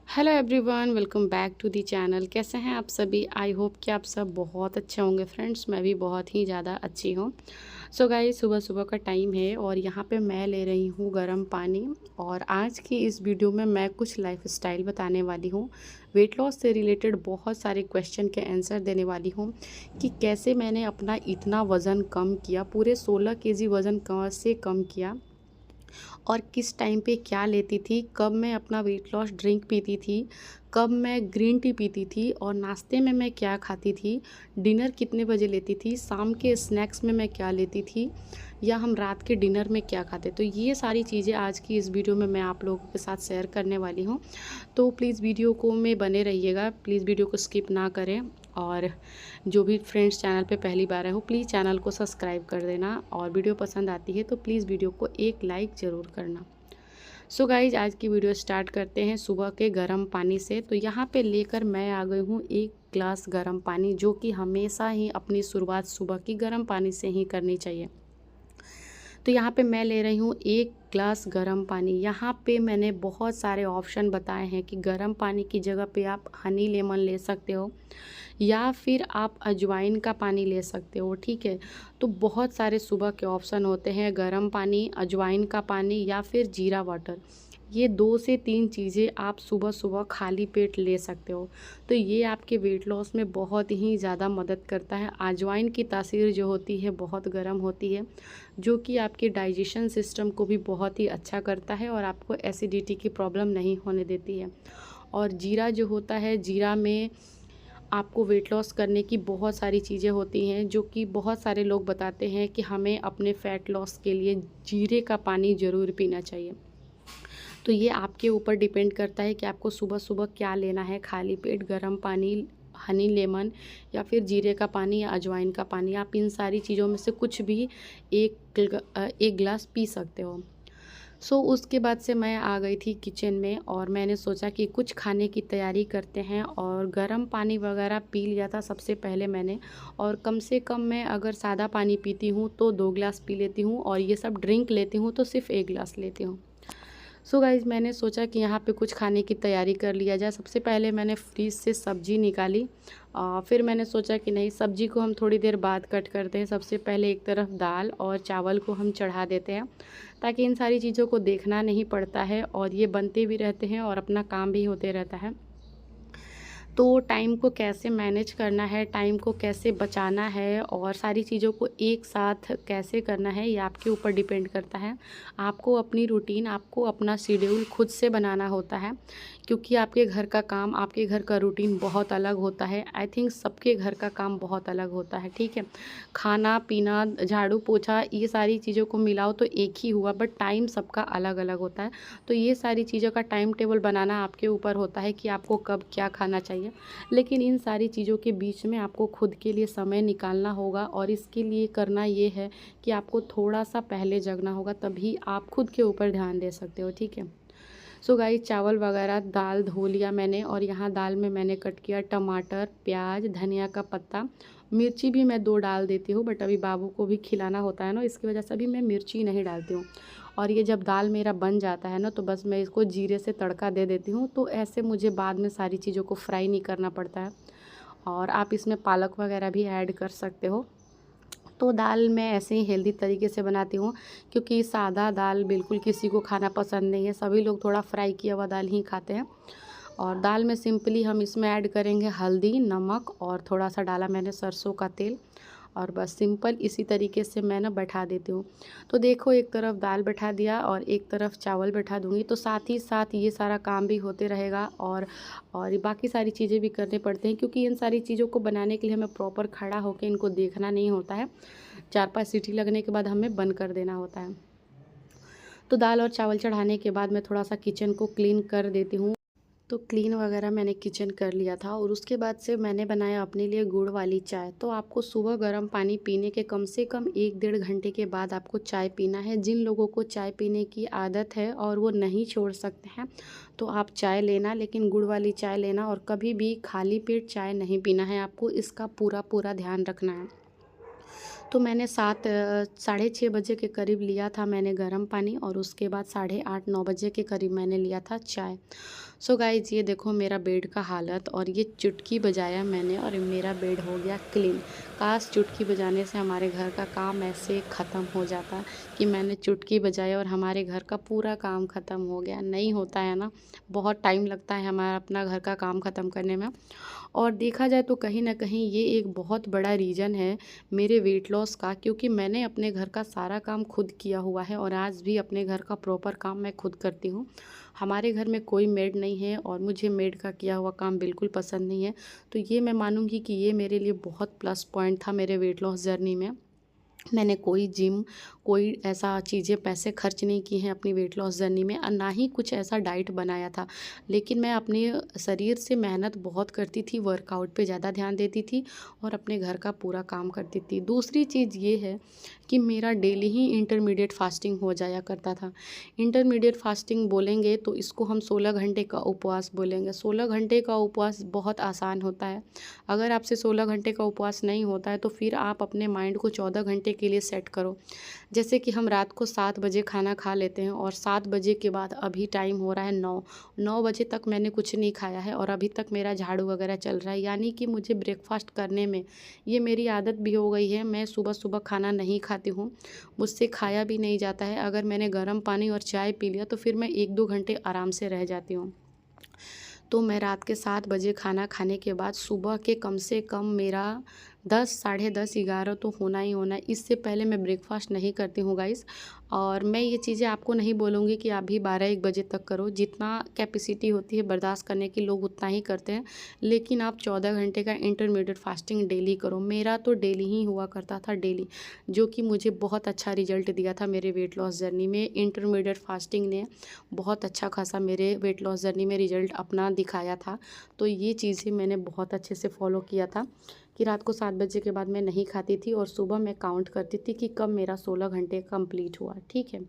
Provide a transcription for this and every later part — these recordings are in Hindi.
Hello everyone, welcome back to the channel. कैसे हैं आप सभी? आई होप कि आप सब बहुत अच्छे होंगे फ्रेंड्स। मैं भी बहुत ही ज़्यादा अच्छी हूँ। सो गाइस, सुबह सुबह का टाइम है और यहाँ पे मैं ले रही हूँ गर्म पानी। और आज की इस वीडियो में मैं कुछ लाइफस्टाइल बताने वाली हूँ। वेट लॉस से रिलेटेड बहुत सारे क्वेश्चन के आंसर देने वाली हूँ कि कैसे मैंने अपना इतना वज़न कम किया, पूरे 16 केजी वज़न कैसे कम किया, और किस टाइम पे क्या लेती थी, कब मैं अपना वेट लॉस ड्रिंक पीती थी, कब मैं ग्रीन टी पीती थी, और नाश्ते में मैं क्या खाती थी, डिनर कितने बजे लेती थी, शाम के स्नैक्स में मैं क्या लेती थी, या हम रात के डिनर में क्या खाते। तो ये सारी चीज़ें आज की इस वीडियो में मैं आप लोगों के साथ शेयर करने वाली हूँ। तो प्लीज़ वीडियो को में बने रहिएगा, प्लीज़ वीडियो को स्किप ना करें। और जो भी फ्रेंड्स चैनल पे पहली बार आए हो, प्लीज़ चैनल को सब्सक्राइब कर देना, और वीडियो पसंद आती है तो प्लीज़ वीडियो को एक लाइक ज़रूर करना। सो गाइज, आज की वीडियो स्टार्ट करते हैं सुबह के गर्म पानी से। तो यहाँ पे लेकर मैं आ गई हूँ 1 ग्लास गर्म पानी, जो कि हमेशा ही अपनी शुरुआत सुबह की गर्म पानी से ही करनी चाहिए। तो यहाँ पे मैं ले रही हूँ 1 ग्लास गर्म पानी। यहाँ पे मैंने बहुत सारे ऑप्शन बताए हैं कि गर्म पानी की जगह पे आप हनी लेमन ले सकते हो, या फिर आप अजवाइन का पानी ले सकते हो। ठीक है, तो बहुत सारे सुबह के ऑप्शन होते हैं, गर्म पानी, अजवाइन का पानी, या फिर जीरा वाटर। ये 2 से 3 चीज़ें आप सुबह सुबह खाली पेट ले सकते हो। तो ये आपके वेट लॉस में बहुत ही ज़्यादा मदद करता है। अजवाइन की तासीर जो होती है बहुत गर्म होती है, जो कि आपके डाइजेशन सिस्टम को भी बहुत ही अच्छा करता है और आपको एसिडिटी की प्रॉब्लम नहीं होने देती है। और जीरा जो होता है, जीरा में आपको वेट लॉस करने की बहुत सारी चीज़ें होती हैं, जो कि बहुत सारे लोग बताते हैं कि हमें अपने फ़ैट लॉस के लिए जीरे का पानी ज़रूर पीना चाहिए। तो ये आपके ऊपर डिपेंड करता है कि आपको सुबह सुबह क्या लेना है। खाली पेट गर्म पानी, हनी लेमन, या फिर जीरे का पानी, या अजवाइन का पानी। आप इन सारी चीज़ों में से कुछ भी एक गिलास पी सकते हो। उसके बाद से मैं आ गई थी किचन में, और मैंने सोचा कि कुछ खाने की तैयारी करते हैं, और गर्म पानी वगैरह पी लिया था सबसे पहले मैंने। और कम से कम मैं अगर सादा पानी पीती हूँ तो 2 गिलास पी लेती हूँ, और ये सब ड्रिंक लेती हूँ तो सिर्फ 1 गिलास लेती हूँ। गाइज़, मैंने सोचा कि यहाँ पे कुछ खाने की तैयारी कर लिया जाए। सबसे पहले मैंने फ्रीज़ से सब्ज़ी निकाली। फिर मैंने सोचा कि नहीं, सब्ज़ी को हम थोड़ी देर बाद कट करते हैं। सबसे पहले एक तरफ दाल और चावल को हम चढ़ा देते हैं, ताकि इन सारी चीज़ों को देखना नहीं पड़ता है, और ये बनते भी रहते हैं और अपना काम भी होते रहता है। तो टाइम को कैसे मैनेज करना है, टाइम को कैसे बचाना है, और सारी चीज़ों को एक साथ कैसे करना है, ये आपके ऊपर डिपेंड करता है। आपको अपनी रूटीन, आपको अपना शेड्यूल खुद से बनाना होता है, क्योंकि आपके घर का काम, आपके घर का रूटीन बहुत अलग होता है। आई थिंक सबके घर का काम बहुत अलग होता है। ठीक है, खाना पीना, झाड़ू पोछा, ये सारी चीज़ों को मिलाओ तो एक ही हुआ, बट टाइम सबका अलग अलग होता है। तो ये सारी चीज़ों का टाइम टेबल बनाना आपके ऊपर होता है कि आपको कब क्या खाना चाहिए। लेकिन इन सारी चीज़ों के बीच में आपको खुद के लिए समय निकालना होगा, और इसके लिए करना ये है कि आपको थोड़ा सा पहले जगना होगा, तभी आप खुद के ऊपर ध्यान दे सकते हो। ठीक है, गाइस, चावल वगैरह, दाल धो लिया मैंने, और यहाँ दाल में मैंने कट किया टमाटर, प्याज, धनिया का पत्ता, मिर्ची भी मैं 2 डाल देती हूँ, बट अभी बाबू को भी खिलाना होता है ना, इसकी वजह से अभी मैं मिर्ची नहीं डालती हूँ। और ये जब दाल मेरा बन जाता है ना, तो बस मैं इसको जीरे से तड़का दे देती हूँ, तो ऐसे मुझे बाद में सारी चीज़ों को फ्राई नहीं करना पड़ता है। और आप इसमें पालक वगैरह भी ऐड कर सकते हो। तो दाल मैं ऐसे ही हेल्दी तरीके से बनाती हूँ, क्योंकि सादा दाल बिल्कुल किसी को खाना पसंद नहीं है। सभी लोग थोड़ा फ्राई किया हुआ दाल ही खाते हैं। और दाल में सिंपली हम इसमें ऐड करेंगे हल्दी, नमक, और थोड़ा सा डाला मैंने सरसों का तेल, और बस सिंपल इसी तरीके से मैं ना बैठा देती हूँ। तो देखो, एक तरफ दाल बैठा दिया और एक तरफ चावल बैठा दूँगी, तो साथ ही साथ ये सारा काम भी होते रहेगा, और बाकी सारी चीज़ें भी करने पड़ते हैं, क्योंकि इन सारी चीज़ों को बनाने के लिए हमें प्रॉपर खड़ा होकर इनको देखना नहीं होता है। 4-5 सीटी लगने के बाद हमें बंद कर देना होता है। तो दाल और चावल चढ़ाने के बाद मैं थोड़ा सा किचन को क्लीन कर देती हूँ। तो क्लीन वगैरह मैंने किचन कर लिया था और उसके बाद से मैंने बनाया अपने लिए गुड़ वाली चाय। तो आपको सुबह गर्म पानी पीने के कम से कम 1 डेढ़ घंटे के बाद आपको चाय पीना है। जिन लोगों को चाय पीने की आदत है और वो नहीं छोड़ सकते हैं तो आप चाय लेना, लेकिन गुड़ वाली चाय लेना, और कभी भी खाली पेट चाय नहीं पीना है आपको, इसका पूरा पूरा ध्यान रखना है। तो मैंने 6:30 बजे के करीब लिया था मैंने गर्म पानी, और उसके बाद 8:30 9 बजे के करीब मैंने लिया था चाय। सो गाइज ये देखो मेरा बेड का हालत, और ये चुटकी बजाया मैंने और मेरा बेड हो गया क्लीन। काश चुटकी बजाने से हमारे घर का काम ऐसे ख़त्म हो जाता कि मैंने चुटकी बजाया और हमारे घर का पूरा काम ख़त्म हो गया। नहीं होता है ना, बहुत टाइम लगता है हमारा अपना घर का काम ख़त्म करने में। और देखा जाए तो कहीं ना कहीं ये एक बहुत बड़ा रीज़न है मेरे वेट लॉस का, क्योंकि मैंने अपने घर का सारा काम खुद किया हुआ है और आज भी अपने घर का प्रॉपर काम मैं खुद करती हूँ। हमारे घर में कोई मेड नहीं है और मुझे मेड का किया हुआ काम बिल्कुल पसंद नहीं है। तो ये मैं मानूँगी कि ये मेरे लिए बहुत प्लस पॉइंट था मेरे वेट लॉस जर्नी में। मैंने कोई जिम, कोई ऐसा चीज़ें पैसे खर्च नहीं किए हैं अपनी वेट लॉस जर्नी में, और ना ही कुछ ऐसा डाइट बनाया था। लेकिन मैं अपने शरीर से मेहनत बहुत करती थी, वर्कआउट पे ज़्यादा ध्यान देती थी और अपने घर का पूरा काम करती थी। दूसरी चीज़ ये है कि मेरा डेली ही इंटरमीडिएट फास्टिंग हो जाया करता था। इंटरमीडिएट फास्टिंग बोलेंगे तो इसको हम 16 घंटे का उपवास बोलेंगे। 16 घंटे का उपवास बहुत आसान होता है। अगर आपसे 16 घंटे का उपवास नहीं होता है तो फिर आप अपने माइंड को 14 घंटे के लिए सेट करो। जैसे कि हम रात को 7 बजे खाना खा लेते हैं और 7 बजे के बाद अभी टाइम हो रहा है 9 बजे तक मैंने कुछ नहीं खाया है और अभी तक मेरा झाड़ू वगैरह चल रहा है, यानी कि मुझे ब्रेकफास्ट करने में ये मेरी आदत भी हो गई है। मैं सुबह सुबह खाना नहीं खाती हूँ, मुझसे खाया भी नहीं जाता है। अगर मैंने गर्म पानी और चाय पी लिया तो फिर मैं 1-2 घंटे आराम से रह जाती हूँ। तो मैं रात के 7 बजे खाना खाने के बाद सुबह के कम से कम मेरा 10 साढ़े 10 11 तो होना ही होना है। इससे पहले मैं ब्रेकफास्ट नहीं करती हूँ गाइस। और मैं ये चीज़ें आपको नहीं बोलूँगी कि आप भी 12-1 बजे तक करो, जितना कैपेसिटी होती है बर्दाश्त करने की लोग उतना ही करते हैं। लेकिन आप 14 घंटे का इंटरमीडिएट फास्टिंग डेली करो। मेरा तो डेली ही हुआ करता था, डेली, जो कि मुझे बहुत अच्छा रिजल्ट दिया था मेरे वेट लॉस जर्नी में। इंटरमीडिएट फास्टिंग ने बहुत अच्छा खासा मेरे वेट लॉस जर्नी में रिजल्ट अपना दिखाया था। तो ये चीज़ें मैंने बहुत अच्छे से फॉलो किया था कि रात को 7 बजे के बाद मैं नहीं खाती थी और सुबह मैं काउंट करती थी कि कब मेरा 16 घंटे कंप्लीट हुआ, ठीक है।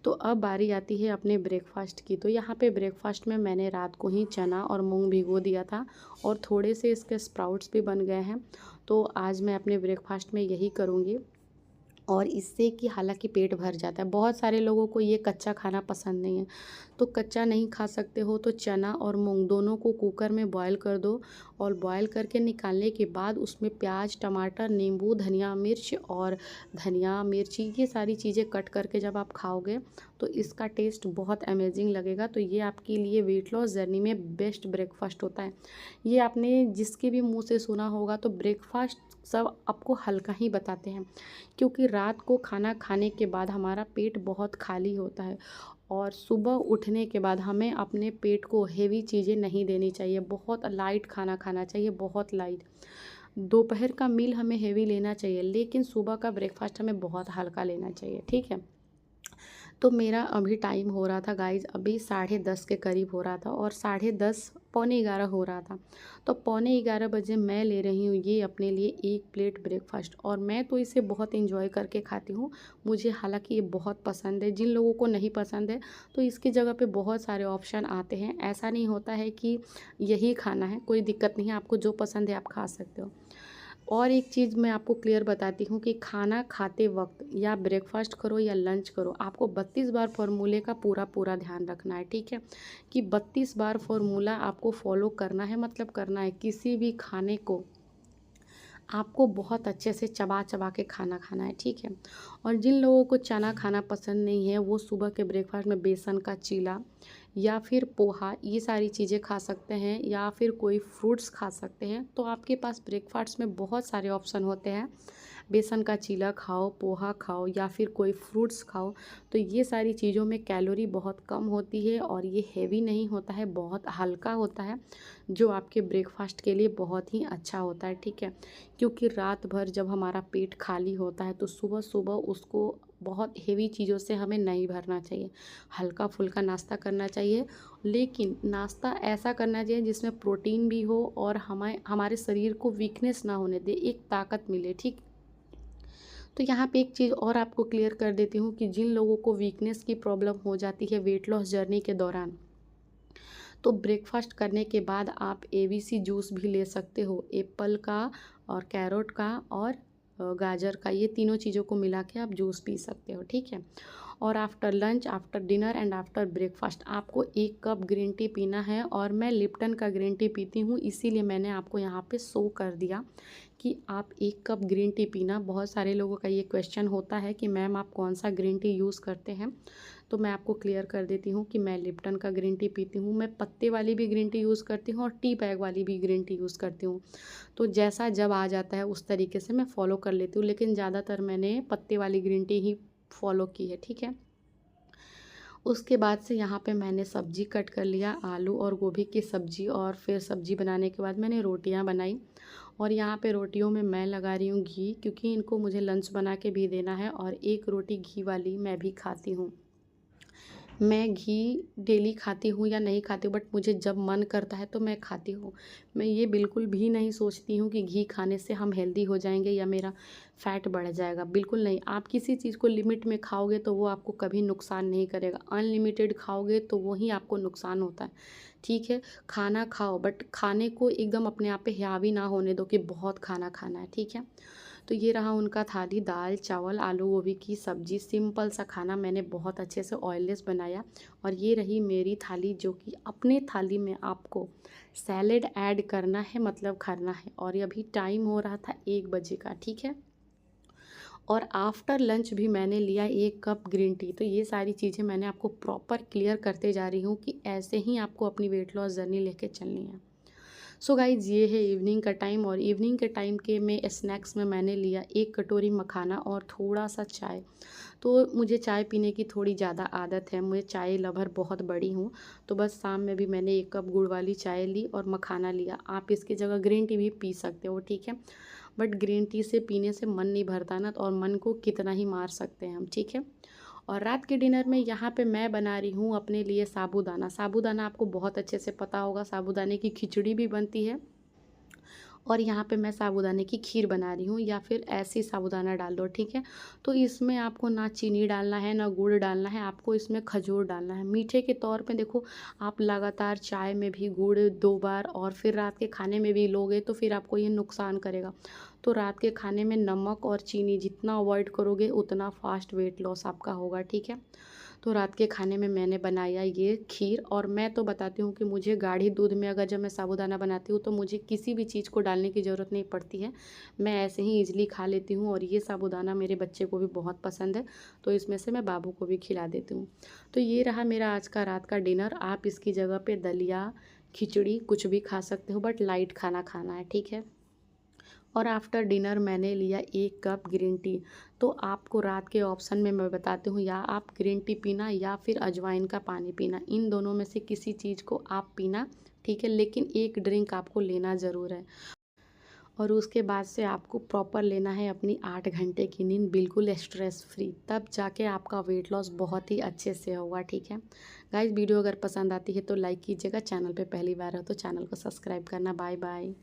तो अब बारी आती है अपने ब्रेकफास्ट की। तो यहाँ पे ब्रेकफास्ट में मैंने रात को ही चना और मूंग भिगो दिया था और थोड़े से इसके स्प्राउट्स भी बन गए हैं। तो आज मैं अपने ब्रेकफास्ट में यही करूँगी, और इससे कि हालांकि पेट भर जाता है। बहुत सारे लोगों को ये कच्चा खाना पसंद नहीं है, तो कच्चा नहीं खा सकते हो तो चना और मूंग दोनों को कुकर में बॉयल कर दो, और बॉयल करके निकालने के बाद उसमें प्याज, टमाटर, नींबू, धनिया मिर्च और धनिया मिर्ची, ये सारी चीज़ें कट करके जब आप खाओगे तो इसका टेस्ट बहुत अमेजिंग लगेगा। तो ये आपके लिए वेट लॉस जर्नी में बेस्ट ब्रेकफास्ट होता है। ये आपने जिसके भी मुँह से सुना होगा तो ब्रेकफास्ट सब आपको हल्का ही बताते हैं, क्योंकि रात को खाना खाने के बाद हमारा पेट बहुत खाली होता है और सुबह उठने के बाद हमें अपने पेट को हेवी चीज़ें नहीं देनी चाहिए। बहुत लाइट खाना खाना चाहिए, बहुत लाइट। दोपहर का मील हमें हेवी लेना चाहिए, लेकिन सुबह का ब्रेकफास्ट हमें बहुत हल्का लेना चाहिए, ठीक है। तो मेरा अभी टाइम हो रहा था गाइज, अभी 10:30 के करीब हो रहा था और 10:30 पौने 11 हो रहा था। तो पौने 11 बजे मैं ले रही हूँ ये अपने लिए एक प्लेट ब्रेकफास्ट, और मैं तो इसे बहुत इंजॉय करके खाती हूँ। मुझे हालांकि ये बहुत पसंद है। जिन लोगों को नहीं पसंद है तो इसकी जगह पे बहुत सारे ऑप्शन आते हैं। ऐसा नहीं होता है कि यही खाना है, कोई दिक्कत नहीं है, आपको जो पसंद है आप खा सकते हो। और एक चीज़ मैं आपको क्लियर बताती हूँ कि खाना खाते वक्त या ब्रेकफास्ट करो या लंच करो, आपको 32 बार फार्मूले का पूरा पूरा ध्यान रखना है, ठीक है। कि 32 बार फार्मूला आपको फॉलो करना है, मतलब करना है। किसी भी खाने को आपको बहुत अच्छे से चबा चबा के खाना खाना है, ठीक है। और जिन लोगों को चना खाना पसंद नहीं है वो सुबह के ब्रेकफास्ट में बेसन का चीला या फिर पोहा, ये सारी चीज़ें खा सकते हैं, या फिर कोई फ्रूट्स खा सकते हैं। तो आपके पास ब्रेकफास्ट में बहुत सारे ऑप्शन होते हैं। बेसन का चीला खाओ, पोहा खाओ या फिर कोई फ्रूट्स खाओ, तो ये सारी चीज़ों में कैलोरी बहुत कम होती है और ये हेवी नहीं होता है, बहुत हल्का होता है, जो आपके ब्रेकफास्ट के लिए बहुत ही अच्छा होता है, ठीक है। क्योंकि रात भर जब हमारा पेट खाली होता है तो सुबह सुबह उसको बहुत हेवी चीज़ों से हमें नहीं भरना चाहिए, हल्का फुल्का नाश्ता करना चाहिए, लेकिन नाश्ता ऐसा करना चाहिए जिसमें प्रोटीन भी हो और हमारे शरीर को वीकनेस ना होने दे, एक ताकत मिले, ठीक। तो यहाँ पे एक चीज़ और आपको क्लियर कर देती हूँ कि जिन लोगों को वीकनेस की प्रॉब्लम हो जाती है वेट लॉस जर्नी के दौरान, तो ब्रेकफास्ट करने के बाद आप एबीसी जूस भी ले सकते हो, एप्पल का और कैरोट का और गाजर का, ये तीनों चीज़ों को मिला के आप जूस पी सकते हो, ठीक है। और after lunch, after dinner and after breakfast आपको 1 कप ग्रीन टी पीना है, और मैं लिप्टन का ग्रीन टी पीती हूँ, इसीलिए मैंने आपको यहाँ पे शो कर दिया कि आप 1 कप ग्रीन टी पीना। बहुत सारे लोगों का ये क्वेश्चन होता है कि मैम आप कौन सा ग्रीन टी यूज़ करते हैं, तो मैं आपको क्लियर कर देती हूँ कि मैं लिप्टन का ग्रीन टी पीती हूँ, मैं पत्ते वाली भी ग्रीन टी यूज़ करती हूँ और टी बैग वाली भी ग्रीन टी यूज़ करती हूँ। तो जैसा जब आ जाता है उस तरीके से मैं फ़ॉलो कर लेती हूँ, लेकिन ज़्यादातर मैंने पत्ते वाली ग्रीन टी ही फ़ॉलो की है, ठीक है। उसके बाद से यहाँ पे मैंने सब्ज़ी कट कर लिया, आलू और गोभी की सब्ज़ी, और फिर सब्ज़ी बनाने के बाद मैंने रोटियाँ बनाई, और यहाँ पे रोटियों में मैं लगा रही हूँ घी, क्योंकि इनको मुझे लंच बना के भी देना है, और एक रोटी घी वाली मैं भी खाती हूँ। मैं घी डेली खाती हूँ या नहीं खाती हूँ, बट मुझे जब मन करता है तो मैं खाती हूँ। मैं ये बिल्कुल भी नहीं सोचती हूँ कि घी खाने से हम हेल्दी हो जाएंगे या मेरा फैट बढ़ जाएगा, बिल्कुल नहीं। आप किसी चीज़ को लिमिट में खाओगे तो वो आपको कभी नुकसान नहीं करेगा, अनलिमिटेड खाओगे तो वही आपको नुकसान होता है, ठीक है। खाना खाओ, बट खाने को एकदम अपने आप पे हावी ना होने दो कि बहुत खाना खाना है, ठीक है। तो ये रहा उनका थाली, दाल चावल आलू गोभी की सब्ज़ी, सिंपल सा खाना मैंने बहुत अच्छे से ऑयललेस बनाया। और ये रही मेरी थाली, जो कि अपने थाली में आपको सैलेड ऐड करना है, मतलब करना है। और अभी टाइम हो रहा था 1 बजे का, ठीक है। और आफ्टर लंच भी मैंने लिया 1 कप ग्रीन टी। तो ये सारी चीज़ें मैंने आपको प्रॉपर क्लियर करते जा रही हूँ कि ऐसे ही आपको अपनी वेट लॉस जर्नी लेके चलनी है। सो गाइज़, ये है इवनिंग का टाइम, और इवनिंग के टाइम के में स्नैक्स में मैंने लिया 1 कटोरी मखाना और थोड़ा सा चाय। तो मुझे चाय पीने की थोड़ी ज़्यादा आदत है, मैं चाय लवर बहुत बड़ी हूँ, तो बस शाम में भी मैंने 1 कप गुड़ वाली चाय ली और मखाना लिया। आप इसकी जगह ग्रीन टी भी पी सकते हो, ठीक है। बट ग्रीन टी से पीने से मन नहीं भरता ना, और मन को कितना ही मार सकते हैं हम, ठीक है। और रात के डिनर में यहाँ पे मैं बना रही हूँ अपने लिए साबूदाना। साबूदाना आपको बहुत अच्छे से पता होगा, साबूदाने की खिचड़ी भी बनती है, और यहाँ पे मैं साबूदाने की खीर बना रही हूँ, या फिर ऐसे ही साबूदाना डाल दो, ठीक है। तो इसमें आपको ना चीनी डालना है ना गुड़ डालना है, आपको इसमें खजूर डालना है। मीठे के तौर पे देखो, आप लगातार चाय में भी गुड़ 2 बार और फिर रात के खाने में भी लोगे तो फिर आपको ये नुकसान करेगा। तो रात के खाने में नमक और चीनी जितना अवॉइड करोगे उतना फास्ट वेट लॉस आपका होगा, ठीक है। तो रात के खाने में मैंने बनाया ये खीर, और मैं तो बताती हूँ कि मुझे गाढ़ी दूध में अगर जब मैं साबूदाना बनाती हूँ तो मुझे किसी भी चीज़ को डालने की ज़रूरत नहीं पड़ती है, मैं ऐसे ही ईज़िली खा लेती हूँ। और ये साबूदाना मेरे बच्चे को भी बहुत पसंद है, तो इसमें से मैं बाबू को भी खिला देती हूँ। तो ये रहा मेरा आज का रात का डिनर। आप इसकी जगह पे दलिया, खिचड़ी कुछ भी खा सकते हो, बट लाइट खाना खाना है, ठीक है। और आफ्टर डिनर मैंने लिया 1 कप ग्रीन टी। तो आपको रात के ऑप्शन में मैं बताती हूँ, या आप ग्रीन टी पीना या फिर अजवाइन का पानी पीना, इन दोनों में से किसी चीज़ को आप पीना, ठीक है। लेकिन एक ड्रिंक आपको लेना ज़रूर है। और उसके बाद से आपको प्रॉपर लेना है अपनी 8 घंटे की नींद, बिल्कुल स्ट्रेस फ्री, तब जाके आपका वेट लॉस बहुत ही अच्छे से होगा, ठीक है। गाइस, वीडियो अगर पसंद आती है तो लाइक कीजिएगा, चैनल पे पहली बार हो तो चैनल को सब्सक्राइब करना। Bye bye.